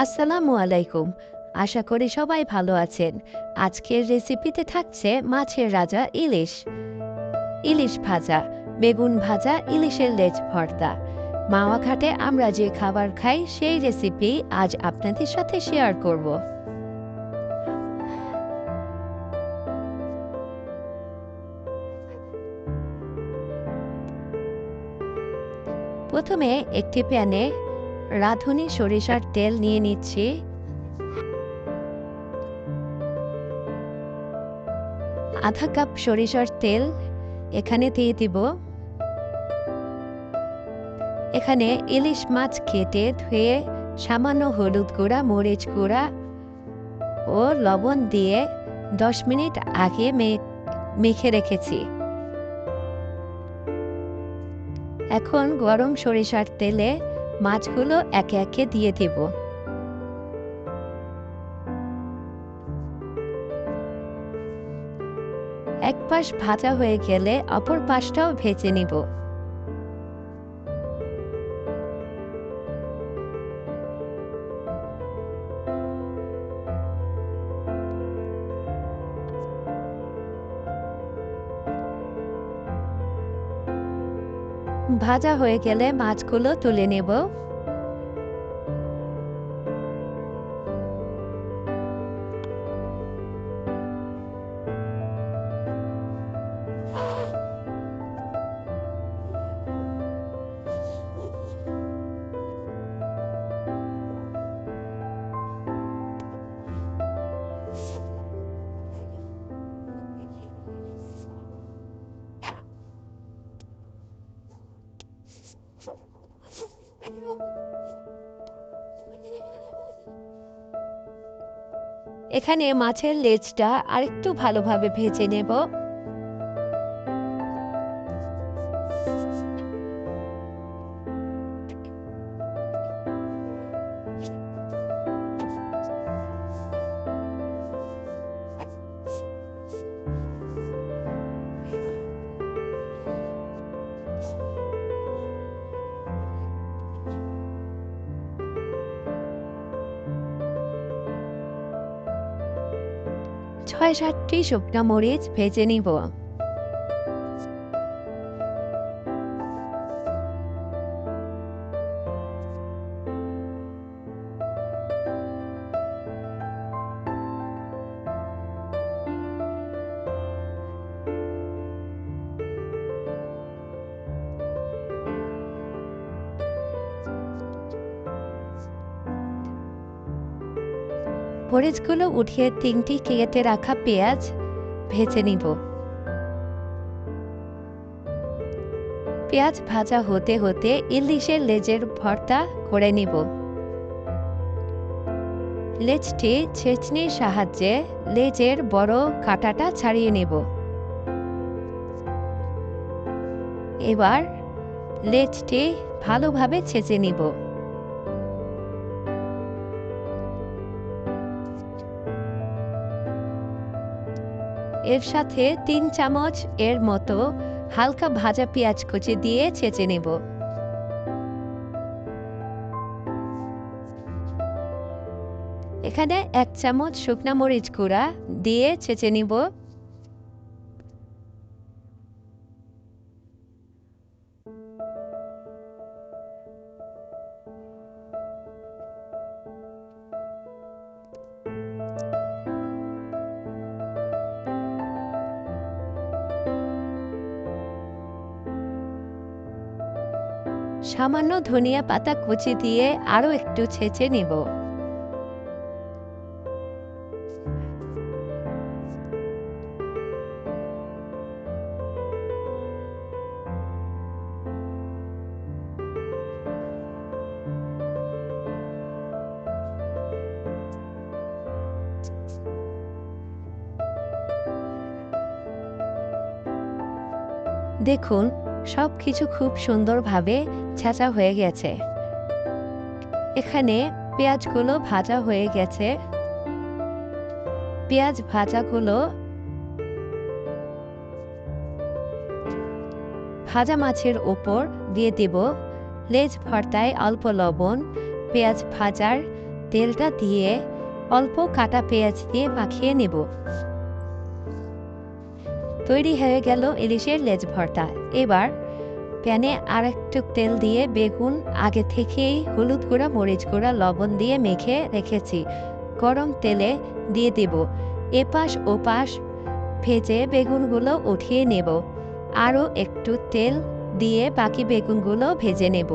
আসসালামু আলাইকুম। আশা করি সবাই ভালো আছেন। আজকের রেসিপিতে থাকছে মাছের রাজা ইলিশ, ইলিশ ভাজা, বেগুন ভাজা, ইলিশের লেজ ভর্তা। মাওয়া ঘাটে আমরা যে খাবার খাই সেই রেসিপি আজ আপনাদের সাথে শেয়ার করব। প্রথমে একটি প্যানে রাঁধুনি সরিষার তেল নিয়ে নিচ্ছি। আধা কাপ সরিষার তেল এখানে দিয়ে দিব। এখানে ইলিশ মাছ কেটে ধুয়ে সামান্য হলুদ গুঁড়া, মরিচ গুঁড়া ও লবণ দিয়ে 10 মিনিট আগে মেখে রেখেছি। এখন গরম সরিষার তেলে মাছগুলো একে একে দিয়ে দেব। এক পাশ ভাজা হয়ে গেলে অপর পাশটাও ভেজে নিব। ভাজা হয়ে গেলে মাছগুলো তুলে নেব। এখানে মাছের লেজটা আরেকটু ভালোভাবে ভেজে নেব। ছয় সাতটি শুকনা মরিচ ভেজে নিব। মরিচগুলো উঠিয়ে 3টি কেটে রাখা পেঁয়াজ ভেজে নিব। পেঁয়াজ ভাজা হতে হতে ইলিশের লেজের ভর্তা করে নিব। লেজটি ছেঁচনির সাহায্যে লেজের বড় কাঁটাটা ছাড়িয়ে নেব। এবার লেজটি ভালোভাবে ছেঁচে নিব। এর সাথে 3 চামচ এর মতো হালকা ভাজা পেঁয়াজ কুচি দিয়ে ছেঁচে নেব। এখানে 1 চামচ শুকনা মরিচ গুঁড়া দিয়ে ছেঁচে নিব। সামান্য ধনিয়া পাতা কুচি দিয়ে আরো একটু ছেঁচে নিব। দেখুন, সবকিছু খুব সুন্দরভাবে ছেঁচা হয়ে গেছে। এখানে পেঁয়াজগুলো ভাজা হয়ে গেছে। পেঁয়াজ ভাজাগুলো ভাজা মাছের ওপর দিয়ে দেব। লেজ ভর্তায় অল্প লবণ, পেঁয়াজ ভাজার তেলটা দিয়ে অল্প কাটা পেঁয়াজ দিয়ে মাখিয়ে নেব। তৈরি হয়ে গেল ইলিশের লেজ ভর্তা। এবার প্যানে আরেকটু তেল দিয়ে বেগুন আগে থেকেই হলুদ গুঁড়া, মরিচ গুঁড়া, লবণ দিয়ে মেখে রেখেছি গরম তেলে দিয়ে দেব। এপাশ ওপাশ ভেজে বেগুনগুলো উঠিয়ে নেব। আরও একটু তেল দিয়ে বাকি বেগুনগুলো ভেজে নেব।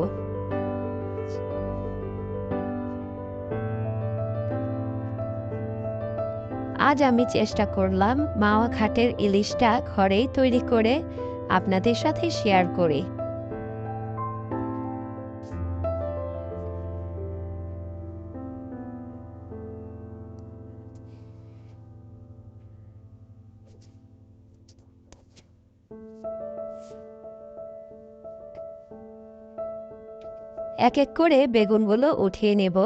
আজ আমি চেষ্টা করলাম মাওয়া ঘাটের ইলিশটা ঘরেই তৈরি করে আপনাদের সাথে শেয়ার করি। এক এক করে বেগুনগুলো উঠিয়ে নেব।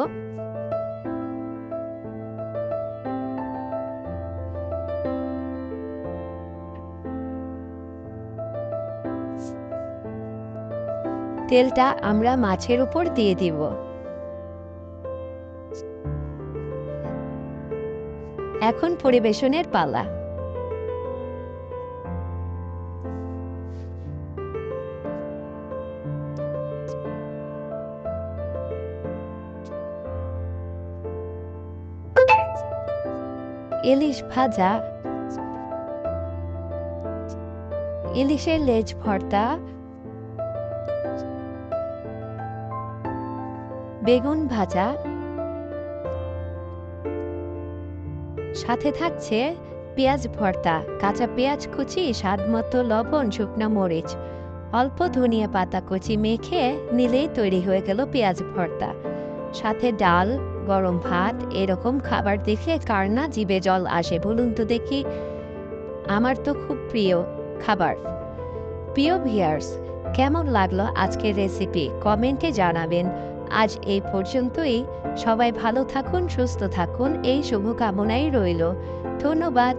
তেলটা আমরা মাছের উপর দিয়ে দিব। এখন পরিবেশনের পালা। ইলিশ ভাজা, ইলিশের লেজ ভর্তা, বেগুন ভাজা, সাথে থাকছে পেঁয়াজ ভর্তা, কাঁচা পেঁয়াজ কুচি, স্বাদ মতো লবণ, শুকনো মরিচ, অল্প ধনিয়া পাতা কুচি মেখে নিলেই তৈরি হয়ে গেল পেঁয়াজ ভর্তা। সাথে ডাল, গরম ভাত। এরকম খাবার দেখে কার না জিভে জল আসে বলুন তো দেখি? আমার তো খুব প্রিয় খাবার। প্রিয় ভিউয়ার্স, কেমন লাগলো আজকের রেসিপি কমেন্টে জানাবেন। আজ এই পর্যন্তই। সবাই ভালো থাকুন, সুস্থ থাকুন, এই শুভকামনাই রইল। ধন্যবাদ।